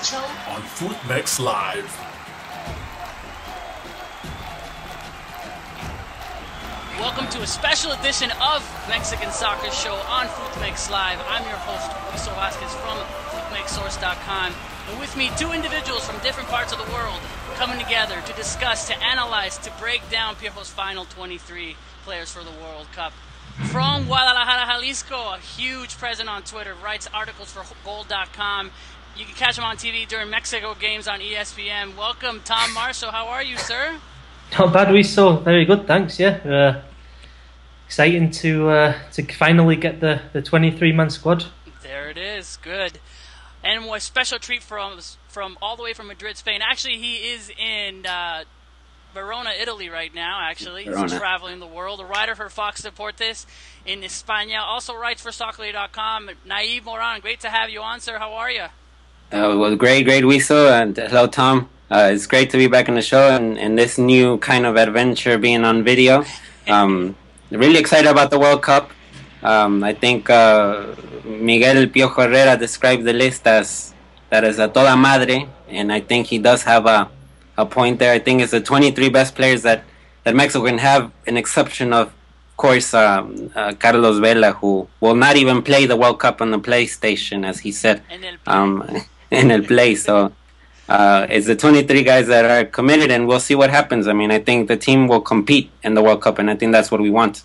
Show on Footmex Live. Welcome to a special edition of Mexican Soccer Show on Footmex Live. I'm your host, Wiso Vazquez from FootmexSource.com. And with me, two individuals from different parts of the world coming together to discuss, to analyze, to break down Piojos' final 23 players for the World Cup. From Guadalajara, Jalisco, a huge presence on Twitter, writes articles for Goal.com. You can catch him on TV during Mexico games on ESPN. Welcome, Tom Marceau. How are you, sir? Not bad, Wiso. Very good, thanks. Yeah, exciting to finally get the 23-man squad. There it is. Good. And a special treat from all the way from Madrid, Spain. Actually, he is in Verona, Italy right now, actually. He's traveling the world. A writer for Fox Deportes in España. Also writes for Soccerly.com. Nayib Moran, great to have you on, sir. How are you? Well, great, Wiso. And hello, Tom. It's great to be back on the show and this new kind of adventure being on video. Really excited about the World Cup. I think Miguel Piojo Herrera described the list as that is a toda madre, and I think he does have a point there. I think it's the 23 best players that Mexico can have, an exception of course, Carlos Vela, who will not even play the World Cup on the PlayStation, as he said, in El Play. So it's the 23 guys that are committed, and we'll see what happens. I mean, I think the team will compete in the World Cup, and I think that's what we want.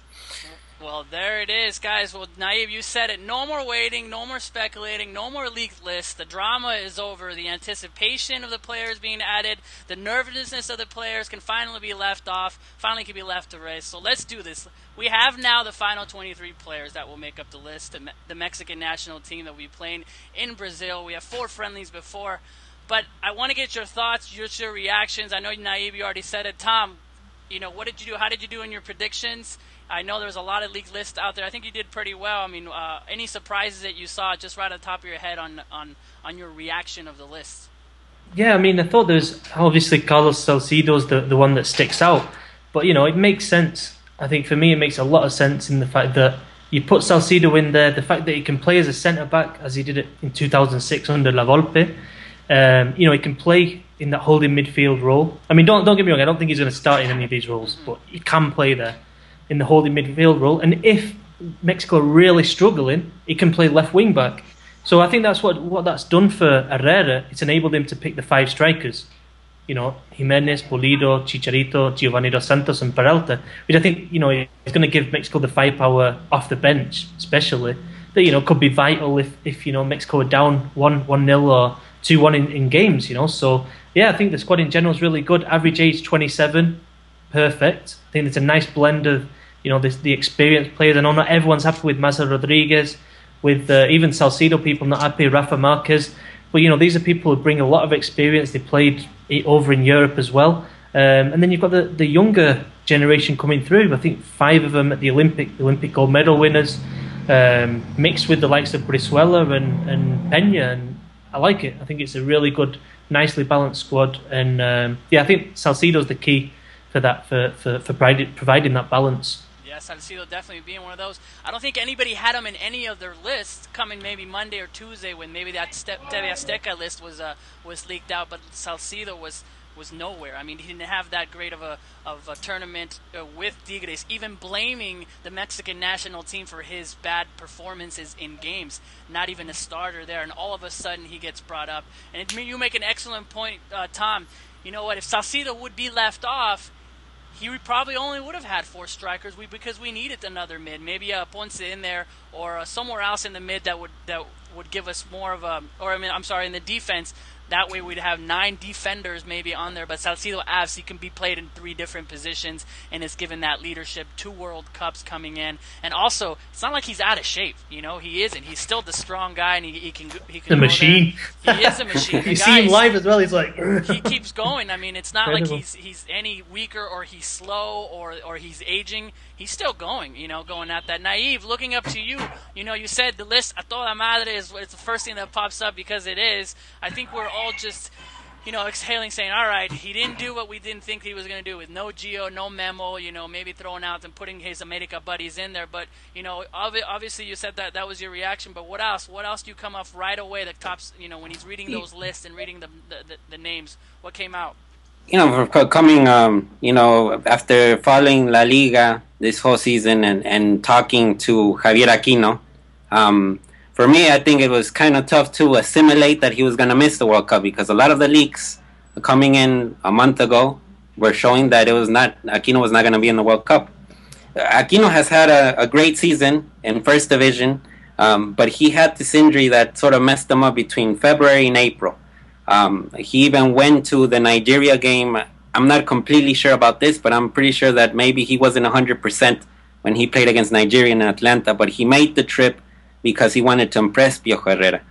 Well, there it is, guys. Well, Nayib, you said it. No more waiting, no more speculating, no more leaked lists. The drama is over. The anticipation of the players being added, the nervousness of the players can finally be left off, finally can be left to rest. So let's do this. We have now the final 23 players that will make up the list, the Mexican national team that will be playing in Brazil. We have 4 friendlies before, but I want to get your thoughts, your reactions. I know, Nayib, you already said it. Tom, what did you do? How did you do in your predictions? I know there's a lot of league lists out there. I think you did pretty well. I mean, any surprises that you saw just right on top of your head on your reaction of the list? Yeah, I mean, I thought there's obviously Carlos Salcido's the one that sticks out, but it makes sense. I think for me it makes a lot of sense in the fact that you put Salcido in there, the fact that he can play as a centre back as he did it in 2006 under La Volpe. He can play in that holding midfield role. I mean, don't get me wrong. I don't think he's going to start in any of these roles, but he can play there in the holding midfield role. And if Mexico are really struggling, he can play left wing back. So I think that's what that's done for Herrera. It's enabled him to pick the 5 strikers. Jimenez, Pulido, Chicharito, Giovanni Dos Santos, and Peralta, which I think is going to give Mexico the firepower off the bench, especially that could be vital if Mexico are down 1-0 or 2-1 in games. So yeah, I think the squad in general is really good. Average age 27, perfect. I think it's a nice blend of the experienced players. I know not everyone's happy with Maza Rodriguez, with even Salcido. People not happy, Rafa Marquez. But these are people who bring a lot of experience. They played over in Europe as well. And then you've got the younger generation coming through. I think 5 of them at the Olympic gold medal winners, mixed with the likes of Brizuela and Peña. And I like it. I think it's a really good, nicely balanced squad. And I think Salcido's the key for that, for providing that balance. Yeah, Salcido definitely being one of those. I don't think anybody had him in any of their lists coming maybe Monday or Tuesday when maybe that TV Azteca list was leaked out, but Salcido was nowhere. I mean, he didn't have that great of a tournament with Tigres, even blaming the Mexican national team for his bad performances in games. Not even a starter there, and all of a sudden he gets brought up. And you make an excellent point, Tom. You know what? If Salcido would be left off, he probably only would have had 4 strikers because we needed another mid, maybe a Ponce in there or somewhere else in the mid that would give us more of a, in the defense. That way we'd have 9 defenders maybe on there, but Salcido he can be played in 3 different positions, and it's given that leadership. 2 World Cups coming in, and also it's not like he's out of shape. He isn't. He's still the strong guy, and he can. The machine. He is a machine. You see him live as well. He's like he keeps going. I mean, it's not like he's any weaker or he's slow or he's aging. He's still going. Going at that. Nayib, looking up to you. You said the list a toda madre is the first thing that pops up because it is. I think we're all just exhaling, saying, all right, he didn't do what we didn't think he was going to do with no Gio, no Memo, maybe throwing out and putting his America buddies in there. But, obviously you said that was your reaction. But what else? What else do you come off right away, the tops, when he's reading those lists and reading the names? What came out? Coming, after following La Liga this whole season and talking to Javier Aquino, for me, I think it was kind of tough to assimilate that he was going to miss the World Cup, because a lot of the leaks coming in a month ago were showing that Aquino was not going to be in the World Cup. Aquino has had a great season in First Division, but he had this injury that sort of messed him up between February and April. He even went to the Nigeria game. I'm not completely sure about this, but I'm pretty sure that maybe he wasn't 100% when he played against Nigeria in Atlanta, but he made the trip because he wanted to impress Piojos Herrera.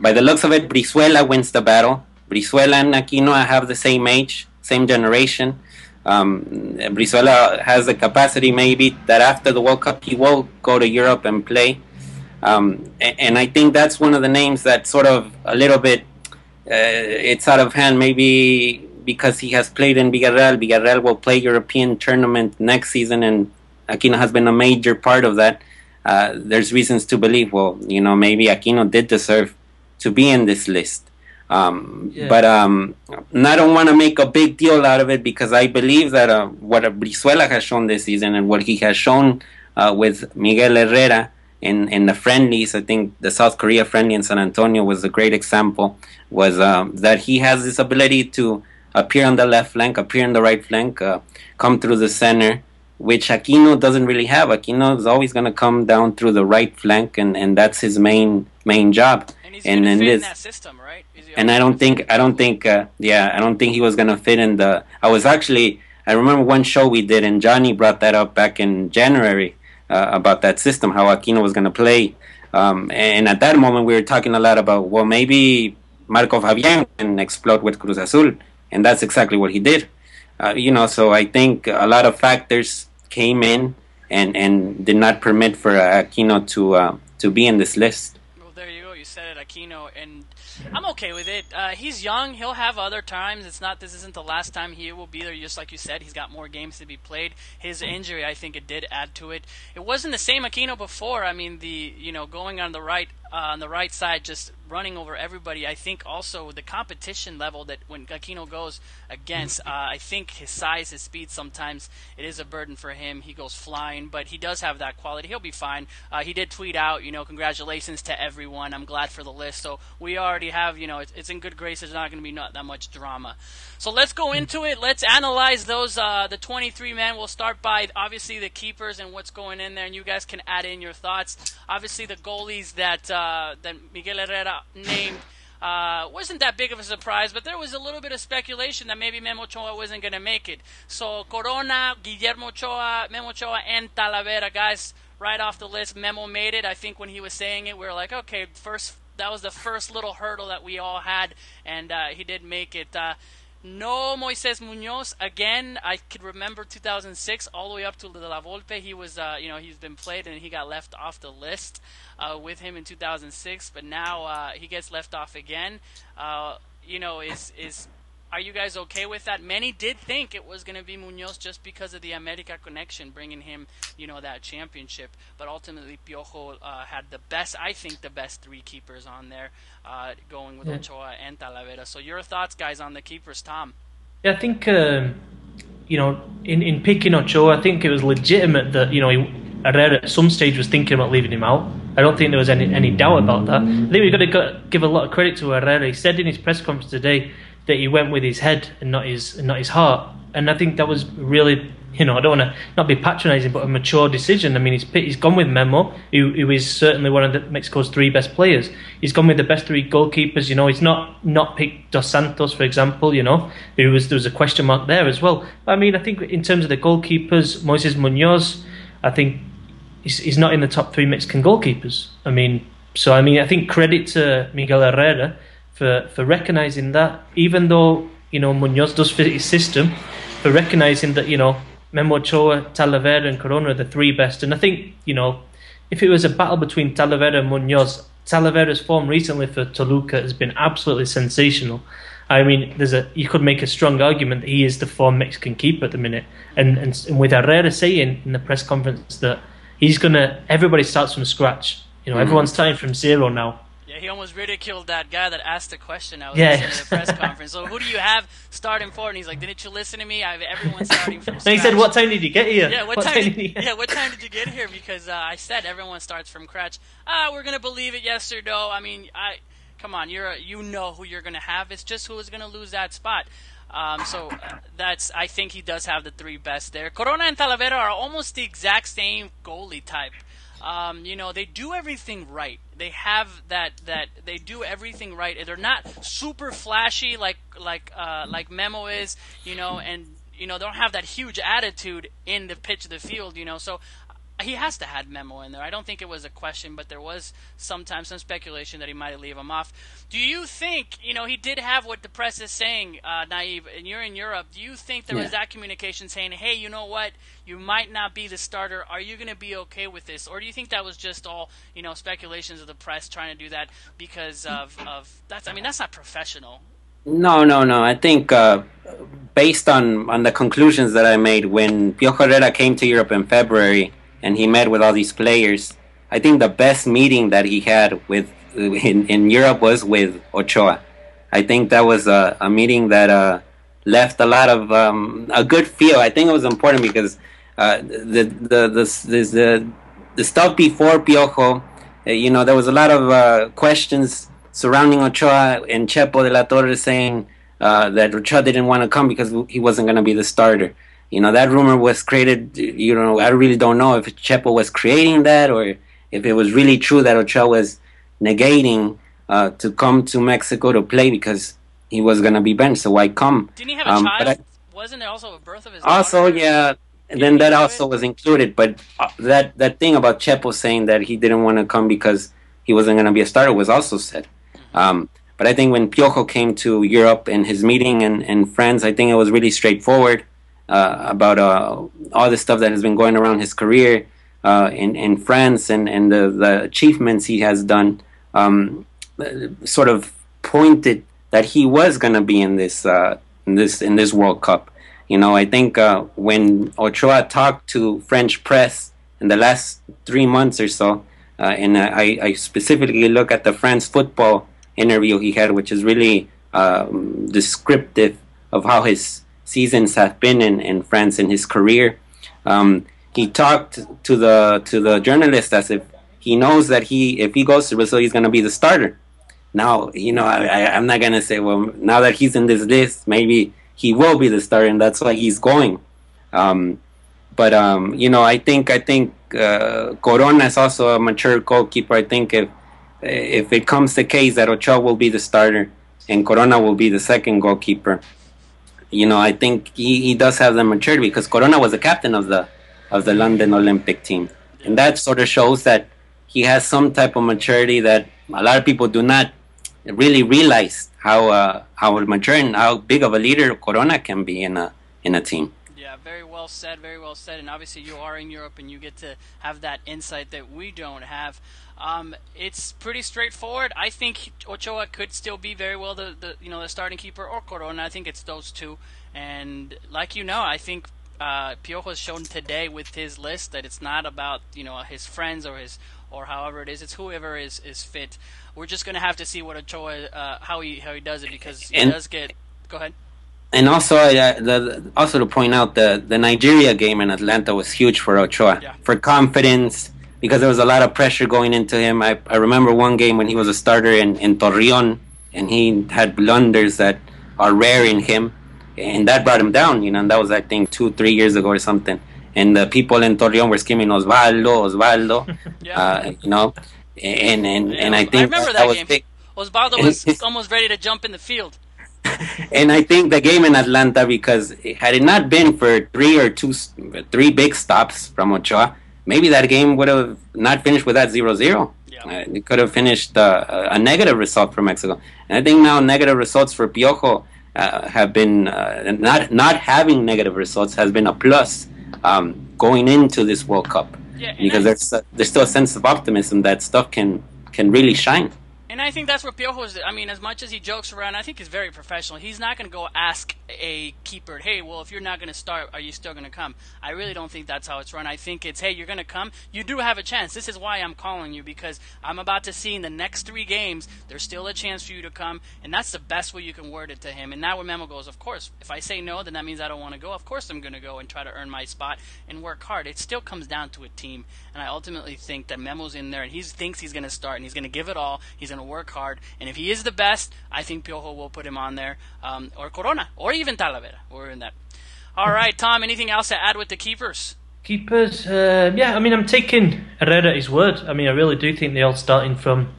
By the looks of it, Brizuela wins the battle. Brizuela and Aquino have the same age, same generation. Brizuela has the capacity maybe that after the World Cup he will go to Europe and play. And I think that's one of the names that sort of a little bit, it's out of hand, maybe because he has played in Villarreal. Villarreal will play European tournament next season, and Aquino has been a major part of that. There's reasons to believe, maybe Aquino did deserve to be in this list. But I don't want to make a big deal out of it, because I believe that what Brizuela has shown this season and what he has shown with Miguel Herrera in the friendlies, I think the South Korea friendly in San Antonio was a great example, was that he has this ability to appear on the left flank, appear on the right flank, come through the center, which Aquino doesn't really have. Aquino is always going to come down through the right flank, and that's his main job. And he's going to fit in that system, right? And I don't think he was going to fit in the. I remember one show we did, and Johnny brought that up back in January about that system, how Aquino was going to play. And at that moment, we were talking a lot about, maybe Marco Fabián can explode with Cruz Azul, and that's exactly what he did. So I think a lot of factors came in and did not permit for Aquino to be in this list. Well, there you go. You said it, Aquino, and I'm okay with it. He's young. He'll have other times. This isn't the last time he will be there. Just like you said, he's got more games to be played. His injury, I think, it did add to it. It wasn't the same Aquino before. I mean, going on the right side, just running over everybody. I think also the competition level that when Aquino goes against, I think his size, his speed, sometimes it is a burden for him. He goes flying, but he does have that quality. He'll be fine. He did tweet out, congratulations to everyone. I'm glad for the list. So we already have, it's in good graces. There's not going to be not that much drama. So let's go into it. Let's analyze those, the 23 men. We'll start by obviously the keepers and what's going in there, and you guys can add in your thoughts. Obviously the goalies that Miguel Herrera named wasn't that big of a surprise, but there was a little bit of speculation that maybe Memo Ochoa wasn't going to make it. So Corona, Guillermo Ochoa, Memo Ochoa, and Talavera, guys, right off the list. Memo made it. I think when he was saying it, we were like, okay, that was the first little hurdle that we all had, and he did make it. No Moises Munoz again. I could remember 2006 all the way up to De La Volpe. He was, he's been played and he got left off the list with him in 2006. But now he gets left off again. Are you guys okay with that? Many did think it was going to be Munoz just because of the America connection, bringing him, that championship. But ultimately, Piojo had the best three keepers on there, going with Ochoa and Talavera. So your thoughts, guys, on the keepers, Tom? Yeah, I think, in picking Ochoa, I think it was legitimate that, Herrera at some stage was thinking about leaving him out. I don't think there was any doubt about that. I think we've got to give a lot of credit to Herrera. He said in his press conference today that he went with his head and not his heart, and I think that was really, I don't want to not be patronising, but a mature decision. I mean, he's gone with Memo, who is certainly one of Mexico's three best players. He's gone with the best three goalkeepers. He's not picked Dos Santos, for example. There was a question mark there as well. I mean, I think in terms of the goalkeepers, Moises Munoz, I think he's not in the top three Mexican goalkeepers. I think credit to Miguel Herrera for recognising that, even though Munoz does fit his system, for recognising that Memo Ochoa, Talavera and Corona are the three best. And I think if it was a battle between Talavera and Munoz, Talavera's form recently for Toluca has been absolutely sensational. I mean, you could make a strong argument that he is the form Mexican keeper at the minute, and with Herrera saying in the press conference that everybody starts from scratch. Everyone's starting from zero now. Yeah, he almost ridiculed that guy that asked the question. I was listening to the press conference. So who do you have starting for? And he's like, "Didn't you listen to me? I have everyone starting from scratch." And he said, "What time did you get here?" Yeah, what time did you get here? Because I said everyone starts from scratch. We're gonna believe it, yes or no. I mean, come on, you know who you're gonna have. It's just who is gonna lose that spot. I think he does have the three best there. Corona and Talavera are almost the exact same goalie type. They do everything right. They have they do everything right. They're not super flashy like Memo is, and they don't have that huge attitude in the pitch of the field, So he has to have Memo in there. I don't think it was a question, but there was sometimes some speculation that he might leave him off. Do you think, he did have what the press is saying, Nayib, and you're in Europe. Do you think there was that communication saying, hey, you know what, you might not be the starter. Are you going to be okay with this? Or do you think that was just all, speculations of the press trying to do that because of that's not professional. No. I think based on the conclusions that I made when Piojos Herrera came to Europe in February, and he met with all these players, I think the best meeting that he had in Europe was with Ochoa. I think that was a meeting that left a lot of a good feel. I think it was important because the stuff before Piojo, there was a lot of questions surrounding Ochoa, and Chepo de la Torre saying that Ochoa didn't want to come because he wasn't going to be the starter. That rumor was created, I really don't know if Chepo was creating that or if it was really true that Ochoa was negating to come to Mexico to play because he was going to be benched, so why come? Didn't he have a child? Wasn't there also a birth of his also, daughter? Yeah, and then that also was included, but that thing about Chepo saying that he didn't want to come because he wasn't going to be a starter was also said. But I think when Piojo came to Europe and his meeting and friends, I think it was really straightforward. About all the stuff that has been going around his career in France and the achievements he has done, sort of pointed that he was going to be in this World Cup. I think when Ochoa talked to French press in the last 3 months or so, and I specifically look at the France Football interview he had, which is really descriptive of how his seasons have been in France in his career. He talked to the journalist as if he knows that if he goes to Brazil, he's going to be the starter. Now, I'm not going to say, well, now that he's in this list, maybe he will be the starter, and that's why he's going. But I think Corona is also a mature goalkeeper. I think if it comes the case that Ochoa will be the starter and Corona will be the second goalkeeper, I think he does have the maturity because Corona was the captain of the London Olympic team, and that sort of shows that he has some type of maturity that a lot of people do not really realize how mature and how big of a leader Corona can be in a team. Yeah, very well said, very well said. And obviously you are in Europe and you get to have that insight that we don't have. It's pretty straightforward. I think Ochoa could still be very well the starting keeper, or Corona. I think it's those two. And like I think Piojo has shown today with his list that it's not about his friends or however it is. It's whoever is fit. We're just gonna have to see what Ochoa how he does it because he does get. Go ahead. And also, also to point out, the Nigeria game in Atlanta was huge for Ochoa, for confidence, because there was a lot of pressure going into him. I remember one game when he was a starter in Torreon, and he had blunders that are rare in him, and that brought him down, and that was, I think, 2-3 years ago or something. And the people in Torreon were screaming, Osvaldo, and I think I remember that was game. big. Osvaldo was almost ready to jump in the field. And I think the game in Atlanta, because had it not been for three big stops from Ochoa, maybe that game would have not finished with that 0-0. Yeah. It could have finished a negative result for Mexico. And I think now negative results for Piojo have been not having negative results has been a plus going into this World Cup, because there's still a sense of optimism that stuff can really shine. And I think that's where Piojos, I mean, as much as he jokes around, I think he's very professional. He's not going to go ask a keeper, hey, well, if you're not going to start, are you still going to come? I really don't think that's how it's run. I think it's, hey, you're going to come. You do have a chance. This is why I'm calling you, because I'm about to see in the next 3 games, there's still a chance for you to come. And that's the best way you can word it to him. And now where Memo goes, of course, if I say no, then that means I don't want to go. Of course I'm going to go and try to earn my spot and work hard. It still comes down to a team. And I ultimately think that Memo's in there, and he thinks he's going to start, and he's going to give it all. He's going to work hard. And if he is the best, I think Piojo will put him on there, or Corona, or even Talavera. We're in that. All right, Tom, anything else to add with the keepers? Keepers, yeah, I mean, I'm taking Herrera at his word. I mean, I really do think they're all starting from,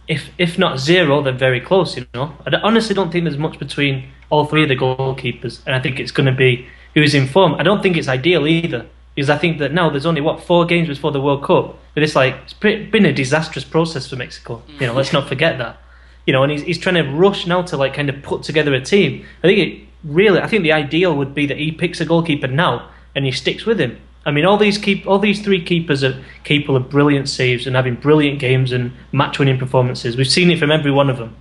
if not 0, then very close, you know. I honestly don't think there's much between all 3 of the goalkeepers, and I think it's going to be who's in form. I don't think it's ideal either, because I think that now there's only, 4 games before the World Cup, but it's been a disastrous process for Mexico. You know, let's not forget that. You know, and he's trying to rush now to like kind of put together a team. I think the ideal would be that he picks a goalkeeper now and he sticks with him. I mean, all these 3 keepers are capable of brilliant saves and having brilliant games and match-winning performances. We've seen it from every one of them.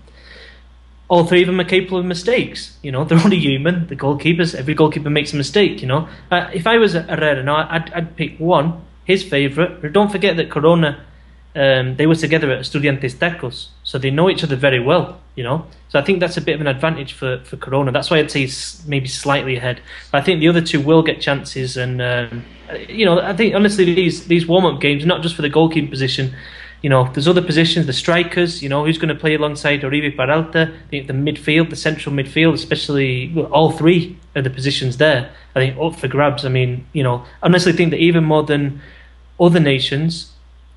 All 3 of them are capable of mistakes. You know, they're only human. The goalkeepers, every goalkeeper makes a mistake. You know, if I was Herrera, now I'd pick one, his favourite. But don't forget that Corona. They were together at Estudiantes Tecos, so they know each other very well, you know. So I think that's a bit of an advantage for Corona. That's why I'd say he's maybe slightly ahead. But I think the other 2 will get chances, and you know, I think honestly these warm-up games, not just for the goalkeeping position, you know, there's other positions, the strikers, you know, who's going to play alongside Oribe Peralta. I think the midfield, the central midfield, especially all 3 of the positions there, I think up for grabs. I mean, you know, I honestly think that even more than other nations,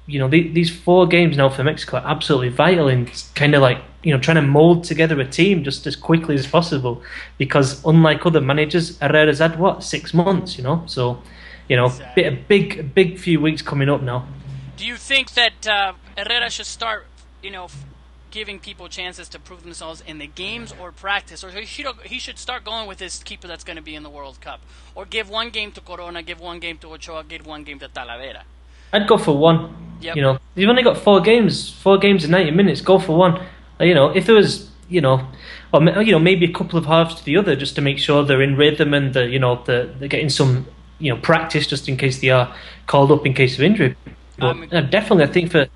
you know, these 4 games now for Mexico are absolutely vital in kind of like, you know, trying to mould together a team just as quickly as possible. Because unlike other managers, Herrera's had, 6 months, you know? So, you know, exactly. a big few weeks coming up now. Do you think that Herrera should start, you know, giving people chances to prove themselves in the games or practice? Or he should start going with this keeper that's going to be in the World Cup? Or give 1 game to Corona, give 1 game to Ochoa, give 1 game to Talavera? I'd go for 1. Yep. You know, you've only got 4 games in 90 minutes. Go for 1. You know, if there was, you know, or you know, maybe a couple of halves to the other, just to make sure they're in rhythm and they're getting some, you know, practice just in case they are called up in case of injury. But definitely, I think for,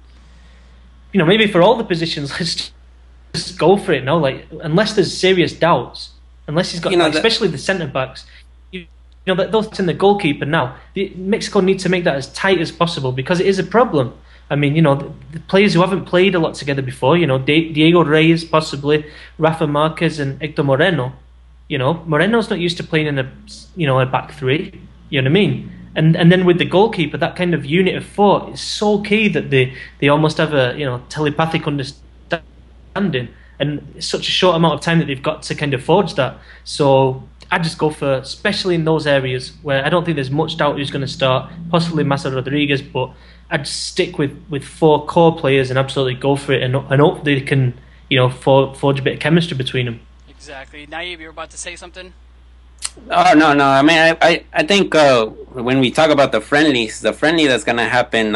you know, maybe for all the positions, let's just go for it now. Like, unless there's serious doubts, unless he's got, you know, especially the centre backs. You know, those in the goalkeeper now, Mexico needs to make that as tight as possible because it is a problem. I mean, you know, the players who haven't played a lot together before, you know, Diego Reyes possibly, Rafa Marquez and Hector Moreno. You know, Moreno's not used to playing in a back 3. You know what I mean? And then with the goalkeeper, that kind of unit of 4 is so key that they almost have a, you know, telepathic understanding, and it's such a short amount of time that they've got to kind of forge that. So I'd just go for, especially in those areas where I don't think there's much doubt who's going to start, possibly Massa Rodriguez, but I'd stick with 4 core players and absolutely go for it and hope they can, you know, forge a bit of chemistry between them. Exactly. Nayib, you were about to say something? Oh, no. I mean, I think when we talk about the friendly that's going to happen,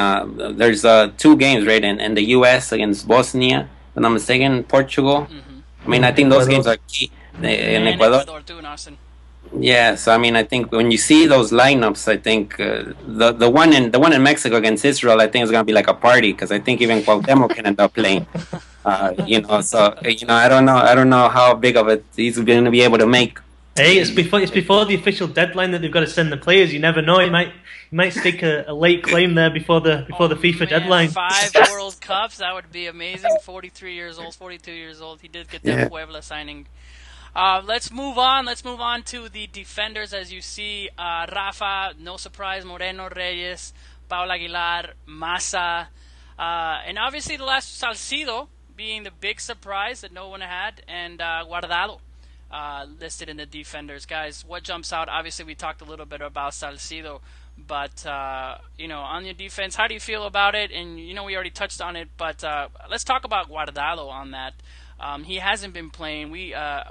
there's 2 games, right, in the U.S. against Bosnia, if I'm not mistaken, Portugal. Mm-hmm. I mean, I think those games are key. In Ecuador too, Austin. Yeah, so I mean, I think when you see those lineups, I think the one in Mexico against Israel, I think is gonna be like a party because I think even Cuauhtemoc can end up playing. You know, so you know, I don't know how big of it he's gonna be able to make. Hey, it's before the official deadline that they've got to send the players. You never know. He might stick a late claim there before the FIFA deadline. 5 World Cups, that would be amazing. 42 years old. He did get that Puebla signing. Let's move on. Let's move on to the defenders. As you see, Rafa, no surprise, Moreno, Reyes, Paul Aguilar, Massa, and obviously the last Salcido being the big surprise that no one had, and Guardado listed in the defenders. Guys, what jumps out? Obviously, we talked a little bit about Salcido, but you know, on your defense, how do you feel about it? And you know, we already touched on it, but let's talk about Guardado on that. He hasn't been playing.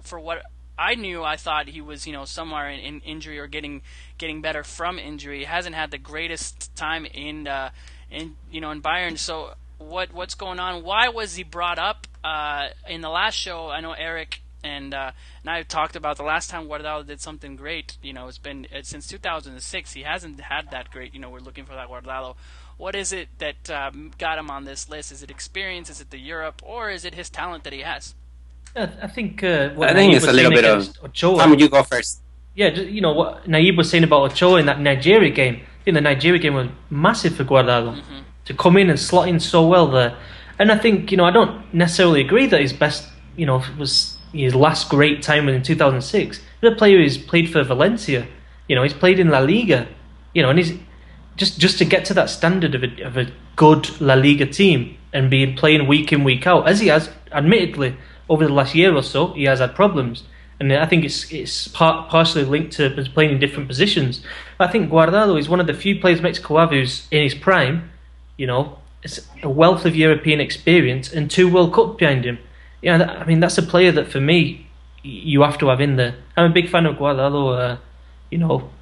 For what I knew, I thought he was, you know, somewhere in injury or getting better from injury. He hasn't had the greatest time in Bayern. So what's going on. Why was he brought up in the last show? I know Eric and I talked about the last time Guardado did something great. It's been since 2006. He hasn't had that great. We're looking for that Guardado. What is it that got him on this list? Is it experience? Is it the Europe? Or is it his talent that he has? I think it's a little bit of Ochoa. Tom, you go first. Yeah, what Nayib was saying about Ochoa in that Nigeria game. I think the Nigeria game was massive for Guardado to come in and slot in so well there. And I think I don't necessarily agree that his best was his last great time was in 2006. The player who's played for Valencia, he's played in La Liga, and he's just to get to that standard of a good La Liga team and be playing week in week out, as he has admittedly over the last year or so, he has had problems. And I think it's partially linked to playing in different positions. I think Guardado is one of the few players Mexico have who's in his prime. It's a wealth of European experience and 2 World Cups behind him. I mean, that's a player that for me you have to have in there. I'm a big fan of Guardado.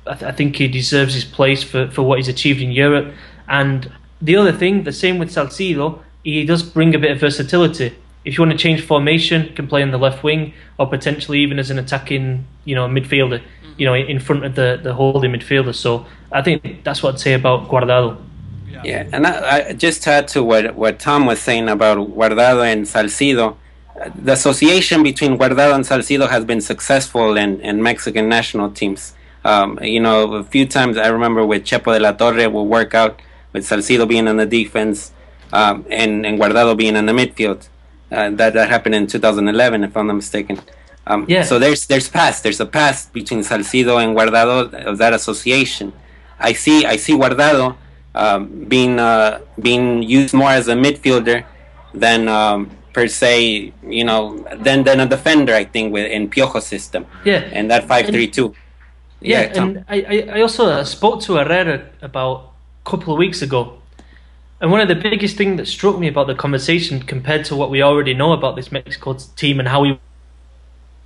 I think he deserves his place for what he's achieved in Europe. And the other thing, the same with Salcido, he does bring a bit of versatility. If you want to change formation, can play on the left wing or potentially even as an attacking, midfielder, in front of the holding midfielder. So I think that's what I'd say about Guardado. Yeah, and I just to add to what Tom was saying about Guardado and Salcido, the association between Guardado and Salcido has been successful in Mexican national teams. A few times I remember with Chepo de la Torre we'll work out with Salcido being in the defense and Guardado being in the midfield. That happened in 2011, if I'm not mistaken. So there's a past between Salcido and Guardado of that association. I see Guardado being used more as a midfielder than per se, than a defender. I think in Piojos system. Yeah, and that 5-3-2. Yeah, and I also spoke to Herrera about a couple of weeks ago. And one of the biggest things that struck me about the conversation compared to what we already know about this Mexico team and how he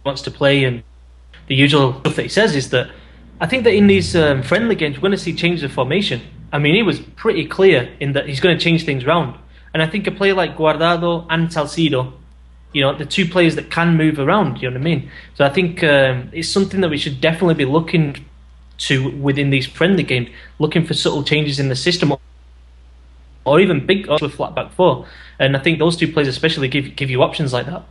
wants to play and the usual stuff that he says is that I think that in these friendly games we're going to see changes of formation. I mean, he was pretty clear in that he's going to change things around. And I think a player like Guardado and Salcido, the 2 players that can move around, you know what I mean? So I think it's something that we should definitely be looking to within these friendly games, looking for subtle changes in the system or even big or a flat back 4. And I think those 2 players especially give you options like that.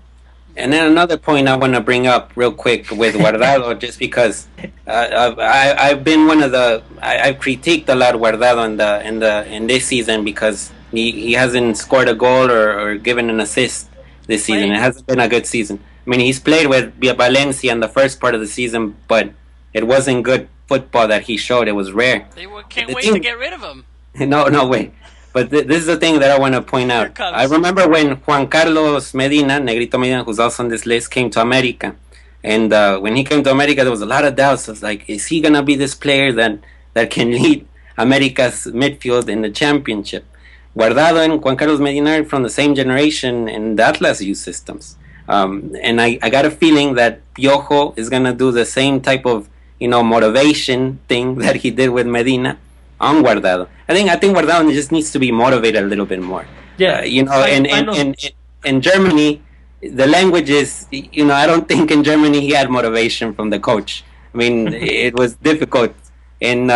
And then another point I want to bring up real quick with Guardado, just because I've been I've critiqued a lot Guardado in this season because he hasn't scored a goal or given an assist this season. It hasn't been a good season. I mean, he's played with Valencia in the first part of the season, but it wasn't good football that he showed. It was rare. They can't wait to get rid of him. No way. But this is the thing that I want to point out. I remember when Juan Carlos Medina, Negrito Medina, who's also on this list, came to America. And when he came to America, there was a lot of doubts. I was like, is he going to be this player that can lead America's midfield in the championship? Guardado and Juan Carlos Medina are from the same generation in the Atlas youth systems. And I got a feeling that Piojo is going to do the same type of motivation thing that he did with Medina on Guardado. I think Guardado just needs to be motivated a little bit more. Yeah, in Germany, the language is, I don't think in Germany he had motivation from the coach. I mean, it was difficult. And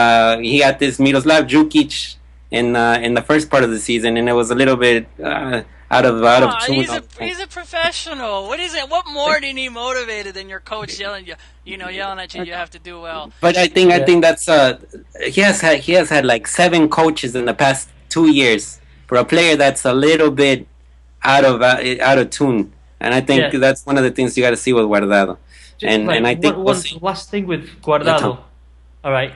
he had this Miroslav Djukic in the first part of the season, and it was a little bit out of tune. He's a professional. What is it? What more do you need motivated than your coach yelling at you? You have to do well. But I think that's he has had like 7 coaches in the past 2 years for a player that's a little bit out of tune. And I think that's one of the things you got to see with Guardado. And I think one last thing with Guardado. All right,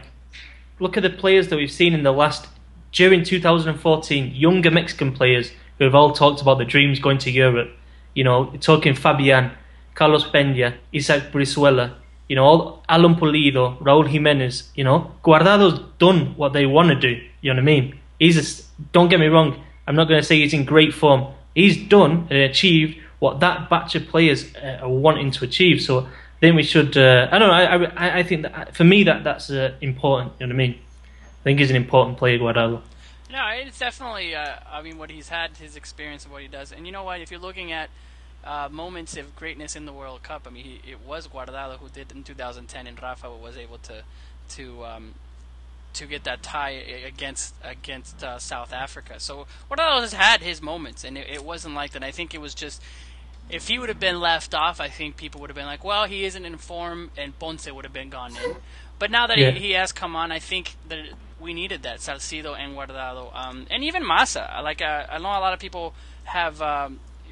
look at the players that we've seen during 2014, younger Mexican players who have all talked about the dreams going to Europe. Talking Fabian, Carlos Peña, Isaac Brizuela, Alan Pulido, Raúl Jiménez. Guardado's done what they want to do. You know what I mean? Don't get me wrong. I'm not going to say he's in great form. He's done and achieved what that batch of players are wanting to achieve. So then we should. I don't know. I think that for me that's important. You know what I mean? I think he's an important player, Guardado. No, it's definitely. I mean, what he's had, his experience, and what he does. And you know what? If you're looking at moments of greatness in the World Cup, I mean, it was Guardado who did in 2010, and Rafa was able to get that tie against South Africa. So Guardado has had his moments, and it wasn't like that. I think it was just, if he would have been left off, I think people would have been like, well, he isn't in form, and Ponce would have been gone in. But now that he has come on, I think that we needed that, Salcido and Guardado. And even Massa. I know a lot of people have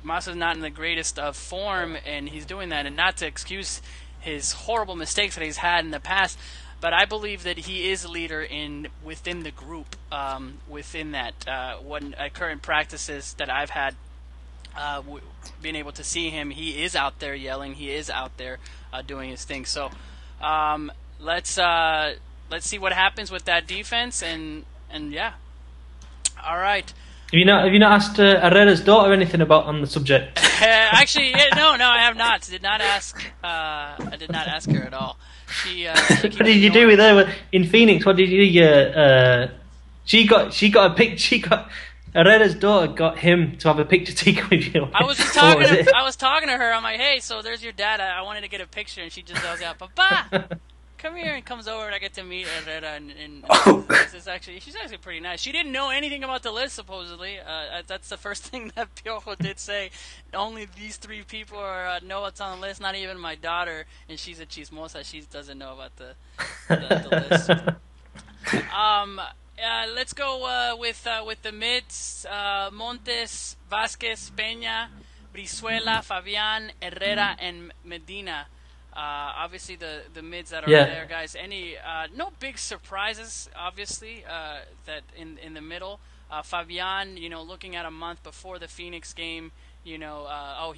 Massa's not in the greatest of form, and he's doing that. And not to excuse his horrible mistakes that he's had in the past, but I believe that he is a leader within the group, within that current practices that I've had. Being able to see him, he is out there yelling. He is out there doing his thing. So let's see what happens with that defense, and yeah. All right. Have you not asked Herrera's daughter anything about on the subject? Actually, no, I have not. I did not ask her at all. What did you do with her in Phoenix? What did you do? She got a picture. Herrera's daughter got him to have a picture taken with you. I was talking to her. I'm like, hey, so there's your dad. I wanted to get a picture, and she just goes, yeah, Papa, come here, and comes over, and I get to meet Herrera. And she's actually pretty nice. She didn't know anything about the list, supposedly. That's the first thing that Piojo did say. Only these 3 people know what's on the list. Not even my daughter, and she's a chismosa. She doesn't know about the list. Let's go with the mids: Montes, Vazquez, Peña, Brizuela, Fabian, Herrera, and Medina. Obviously, the mids that are there, guys. Any no big surprises, obviously, that in the middle. Fabian, looking at a month before the Phoenix game, he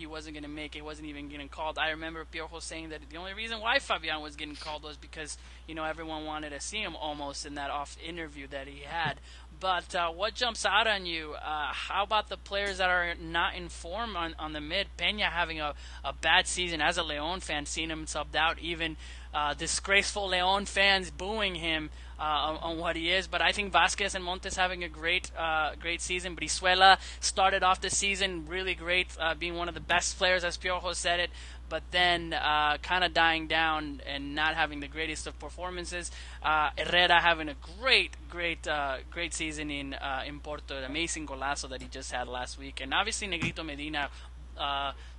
wasn't going to make it, he wasn't even getting called. I remember Piojos saying that the only reason why Fabian was getting called was because, everyone wanted to see him almost in that off interview that he had. But what jumps out on you? How about the players that are not in form on the mid? Peña having a bad season. As a León fan, seeing him subbed out, even disgraceful León fans booing him on what he is. But I think Vazquez and Montes having a great season. Brizuela started off the season really great, being one of the best players, as Piojo said it, but then kind of dying down and not having the greatest of performances. Herrera having a great season in Porto, an amazing golazo that he just had last week. And obviously Negrito Medina,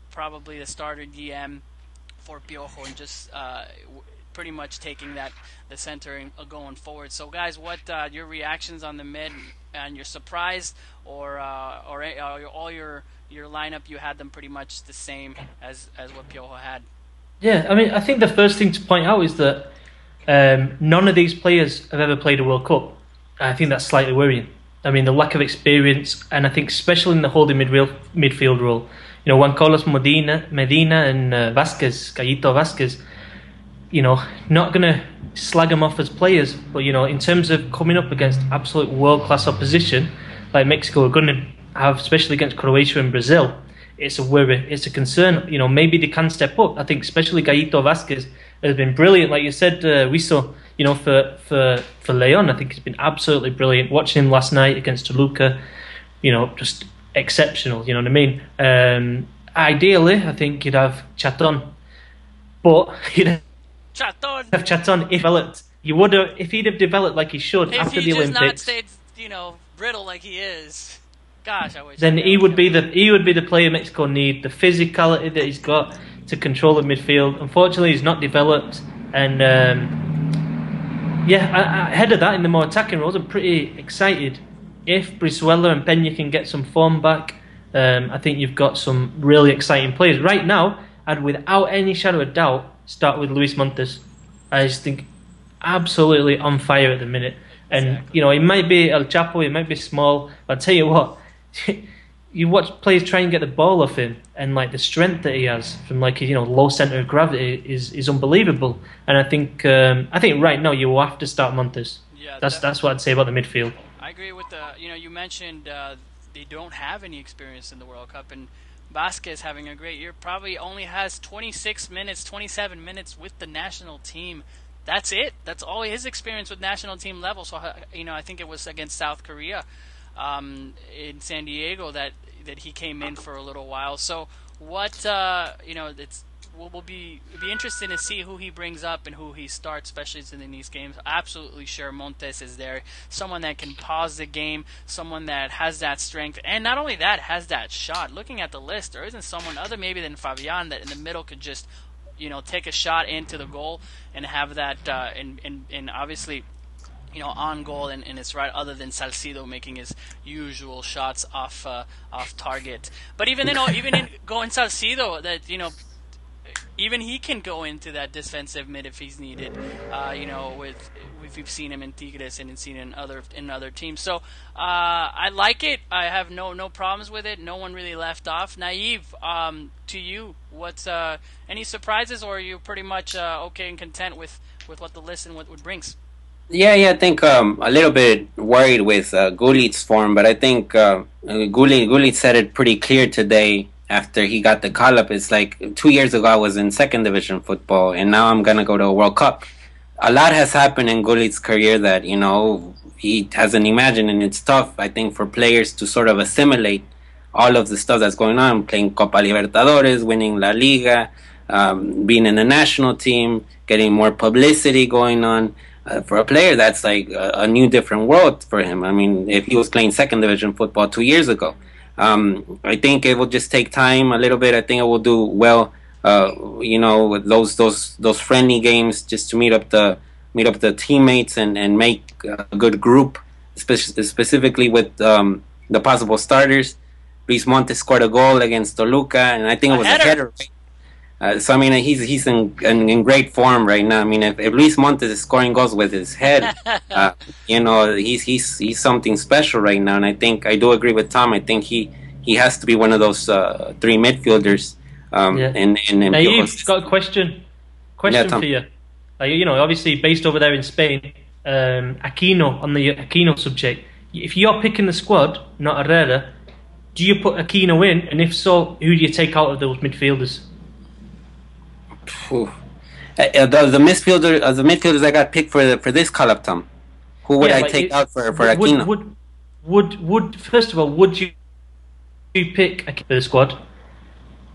probably the starter DM for Piojo, and just pretty much taking the center and going forward. So guys, what your reactions on the mid, and you're surprised, or all your lineup, you had them pretty much the same as what Piojo had? Yeah, I mean, I think the first thing to point out is that none of these players have ever played a World Cup. I think that's slightly worrying. I mean, the lack of experience, and I think especially in the holding midfield role. Juan Carlos Medina and Vazquez, Gallito Vazquez, not going to slag them off as players, but, in terms of coming up against absolute world-class opposition, like Mexico are going to have, especially against Croatia and Brazil, it's a worry, it's a concern. Maybe they can step up. I think especially Gallito Vazquez has been brilliant, like you said, Wiso, for León. I think he's been absolutely brilliant. Watching him last night against Toluca, just exceptional, you know what I mean? Ideally, I think you'd have Chaton, but you'd have Chaton if developed. You would have, if he'd have developed like he should after the Olympics. If he just not stayed, brittle like he is. Gosh, I wish. Then he would be the player Mexico need, the physicality that he's got to control the midfield. Unfortunately, he's not developed, and ahead of that in the more attacking roles, I'm pretty excited. If Brizuela and Peña can get some form back, I think you've got some really exciting players. Right now, I'd without any shadow of doubt start with Luis Montes. I just think absolutely on fire at the minute. And, he might be El Chapo, he might be small, but I'll tell you what, you watch players try and get the ball off him, and the strength that he has from low centre of gravity is unbelievable. And I think right now you will have to start Montes. Yeah, that's what I'd say about the midfield. I agree with you mentioned they don't have any experience in the World Cup, and Vazquez having a great year, probably only has 26 minutes, 27 minutes with the national team. That's it. That's all his experience with national team level. So, I think it was against South Korea. in San Diego that he came in for a little while. So what it's will be interesting to see who he brings up and who he starts, especially in these games. Absolutely sure Montes is there, someone that can pause the game, someone that has that strength, and not only that, has that shot. Looking at the list, there isn't someone other maybe than Fabian that in the middle could just take a shot into the goal and have that and obviously on goal, and it's right, other than Salcido making his usual shots off target. But even going Salcido, that even he can go into that defensive mid if he's needed. We've seen him in Tigres and seen in other teams. So I like it. I have no problems with it. No one really left off. Nayib, to you, what's any surprises, or are you pretty much okay and content with what the list and what it brings? Yeah, I think a little bit worried with Gullit's form, but I think Gullit said it pretty clear today after he got the call-up. It's like 2 years ago I was in second division football, and now I'm going to go to a World Cup. A lot has happened in Gullit's career that, he hasn't imagined, and it's tough, I think, for players to sort of assimilate all of the stuff that's going on, playing Copa Libertadores, winning La Liga, being in the national team, getting more publicity going on. For a player, that's like a new, different world for him. I mean, if he was playing second division football 2 years ago, I think it will just take time a little bit. I think it will do well, with those friendly games, just to meet up the teammates and make a good group, specifically with the possible starters. Luis Montes scored a goal against Toluca, and I think it was a header. So I mean, he's in great form right now. I mean, if Luis Montes is scoring goals with his head, he's something special right now. And I do agree with Tom. I think he has to be one of those three midfielders. Now you've got a question for you. Obviously based over there in Spain, Aquino, on the Aquino subject. If you're picking the squad, not Herrera, do you put Aquino in? And if so, who do you take out of those midfielders? The midfielders I got picked for this call-up, Tom. Who would I take out for Aquino? Would first of all, would you pick Aquino for the squad?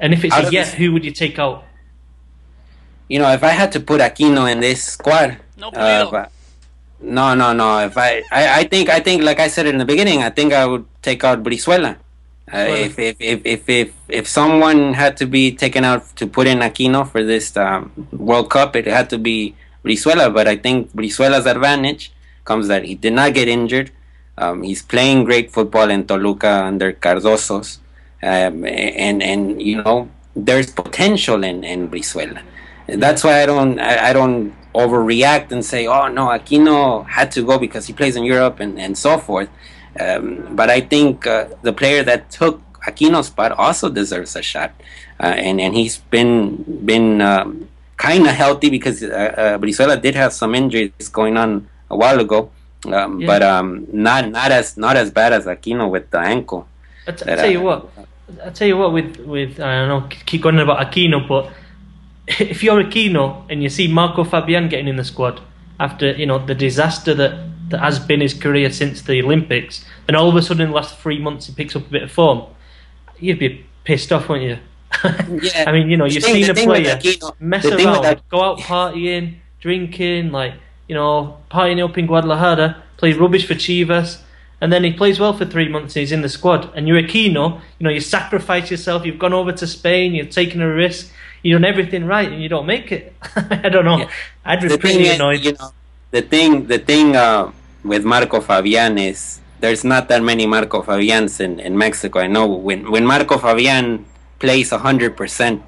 And if it's a yes, who would you take out? If I had to put Aquino in this squad, no. If I think, like I said in the beginning, I think I would take out Brizuela. If someone had to be taken out to put in Aquino for this World Cup, it had to be Brizuela. But I think Brizuela's advantage comes that he did not get injured. He's playing great football in Toluca under Cardoso's, and there's potential in Brizuela. That's why I don't overreact and say, oh no, Aquino had to go because he plays in Europe and so forth. But I think the player that took Aquino's spot also deserves a shot, and he's been kind of healthy, because Brizuela did have some injuries going on a while ago, but not as bad as Aquino with the ankle. I tell you what, with I don't know, keep going about Aquino, but if you're Aquino and you see Marco Fabian getting in the squad after the disaster that has been his career since the Olympics, and all of a sudden in the last 3 months he picks up a bit of form, you'd be pissed off, wouldn't you? Yeah. I mean, you've seen a player mess around, go out partying, drinking, partying up in Guadalajara, play rubbish for Chivas, and then he plays well for 3 months and he's in the squad. And you're Aquino, you sacrifice yourself, you've gone over to Spain, you've taken a risk, you've done everything right, and you don't make it. I don't know. Yeah. I'd be pretty annoyed. The thing with Marco Fabian is there's not that many Marco Fabians in Mexico. I know when Marco Fabian plays 100%,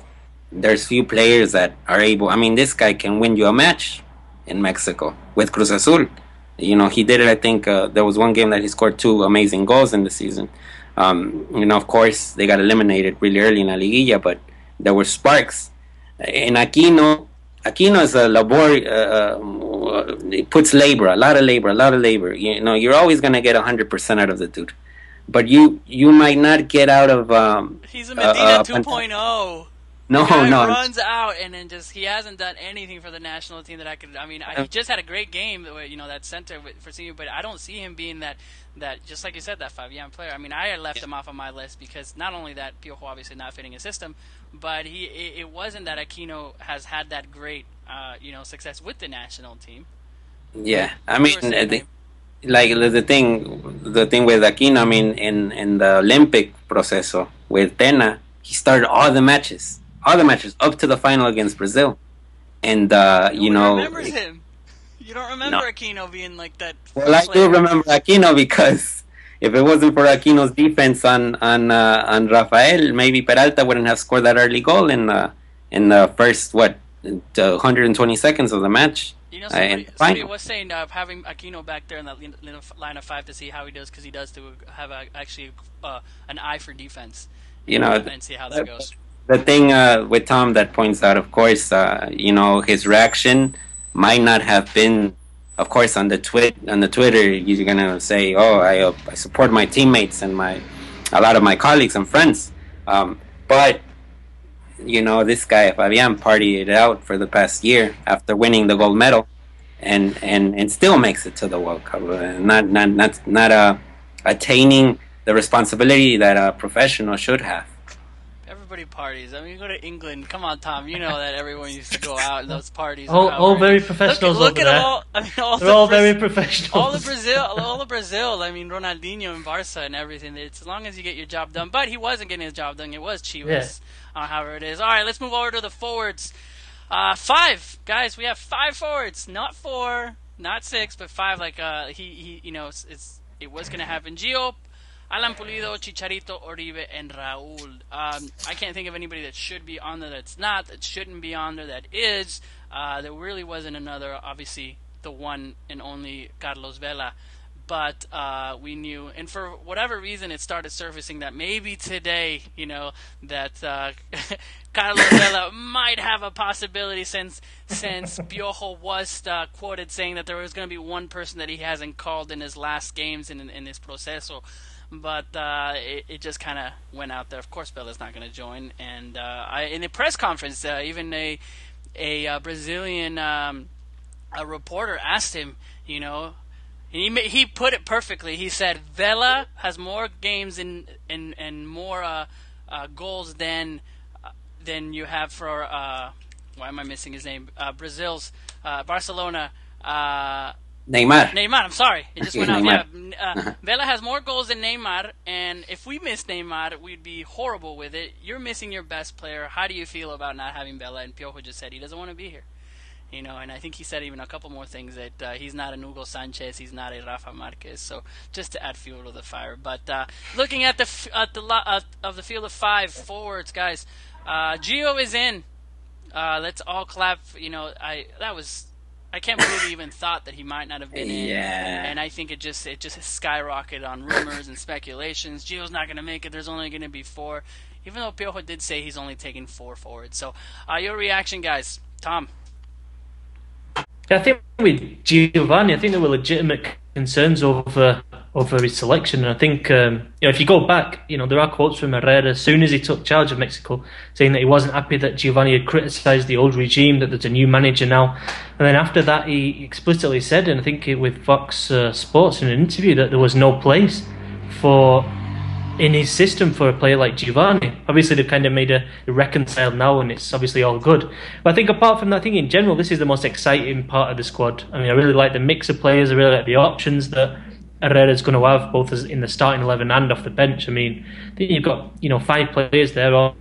there's few players that are able. I mean, this guy can win you a match in Mexico with Cruz Azul. He did it. I think there was one game that he scored 2 amazing goals in the season. Of course, they got eliminated really early in La Liguilla, but there were sparks. And Aquino is a it puts a lot of labor. You're always going to get 100% out of the dude. But you might not get out of... He's a Medina 2.0. No, Guy no. runs out and then just he hasn't done anything for the national team that I could. I mean, he just had a great game, you know, that center for senior, but I don't see him being that just like you said, that Fabian player. I mean, I left him off of my list because not only that Piojo obviously not fitting his system, but it wasn't that Aquino has had that great you know, success with the national team. Yeah, I mean, like the thing with Aquino, I mean, in the Olympic proceso with Tena, he started all the matches up to the final against Brazil, and you know, remembers him. You don't remember Aquino being like that? Well, I do remember Aquino because if it wasn't for Aquino's defense on Rafael, maybe Peralta wouldn't have scored that early goal in the first 120 seconds of the match. You know, somebody was saying having Aquino back there in that line of 5 to see how he does, because he does to have actually an eye for defense. You know, and see how that goes. The thing with Tom that points out, of course, you know, his reaction might not have been, of course, on the Twitter. You're gonna say, "Oh, I support my teammates and a lot of my colleagues and friends," but you know, this guy Fabian partied it out for the past year after winning the gold medal, and still makes it to the World Cup, not attaining the responsibility that a professional should have. Everybody parties. I mean, you go to England. Come on, Tom. You know that everyone used to go out in those parties. All very professionals. Look over at there. all. I mean, they're all very professional. All of Brazil. I mean, Ronaldinho and Barca and everything. It's as long as you get your job done. But he wasn't getting his job done. It was Chivas. However it is. All right, let's move over to the forwards. 5 guys. We have 5 forwards, not 4, not 6, but 5. Like he you know, it was gonna happen. Gio, Alan Pulido, Chicharito, Oribe, and Raul. I can't think of anybody that should be on there that's not, that shouldn't be on there that is. There really wasn't another, obviously, the one and only Carlos Vela. But we knew, and for whatever reason, it started surfacing that maybe today, you know, that Carlos Vela might have a possibility since Piojo was quoted saying that there was going to be one person that he hasn't called in his last games in his proceso. But it just kind of went out there. Of course, Vela's not going to join. And in a press conference, even a Brazilian a reporter asked him, you know, and he put it perfectly. He said Vela has more games and more goals than you have for why am I missing his name? Brazil's Barcelona. Neymar. I'm sorry. It just went out. Yeah. Vela has more goals than Neymar, and if we miss Neymar, we'd be horrible with it. You're missing your best player. How do you feel about not having Vela? And Piojo just said he doesn't want to be here. You know, and I think he said even a couple more things, that he's not an Hugo Sanchez, he's not a Rafa Marquez. So just to add fuel to the fire. But looking at the field of 5 forwards, guys, Gio is in. Let's all clap. You know, I can't believe he even thought that he might not have been in. Yeah. And I think it just skyrocketed on rumors and speculations. Gio's not going to make it. There's only going to be 4. Even though Piojo did say he's only taking 4 forwards. So your reaction, guys. Tom. I think with Giovanni, I think there were legitimate concerns over his selection. And I think you know, if you go back, you know, there are quotes from Herrera as soon as he took charge of Mexico, saying that he wasn't happy that Giovanni had criticised the old regime, that there's a new manager now. And then after that, he explicitly said, and I think with Fox Sports in an interview, that there was no place in his system for a player like Giovanni. Obviously, they've kind of made a reconciled now, and it's obviously all good. But I think apart from that, I think in general, this is the most exciting part of the squad. I mean, I really like the mix of players. I really like the options that Herrera's going to have, both as in the starting 11 and off the bench. I mean, I think you've got, you know, 5 players there, all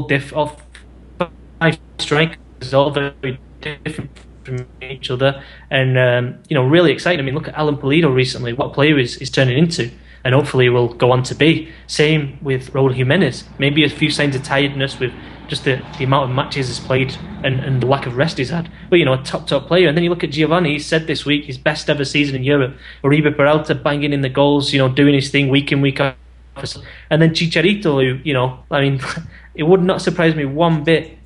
5 strikers, all very different from each other, and you know, really exciting. I mean, look at Alan Pulido recently. What a player is turning into. And hopefully will go on to be. Same with Raul Jimenez. Maybe a few signs of tiredness with just the amount of matches he's played and the lack of rest he's had. But, you know, a top player. And then you look at Giovanni, he said this week, his best ever season in Europe. Oribe Peralta banging in the goals, you know, doing his thing week in, week out. And then Chicharito, who, you know, I mean, it would not surprise me one bit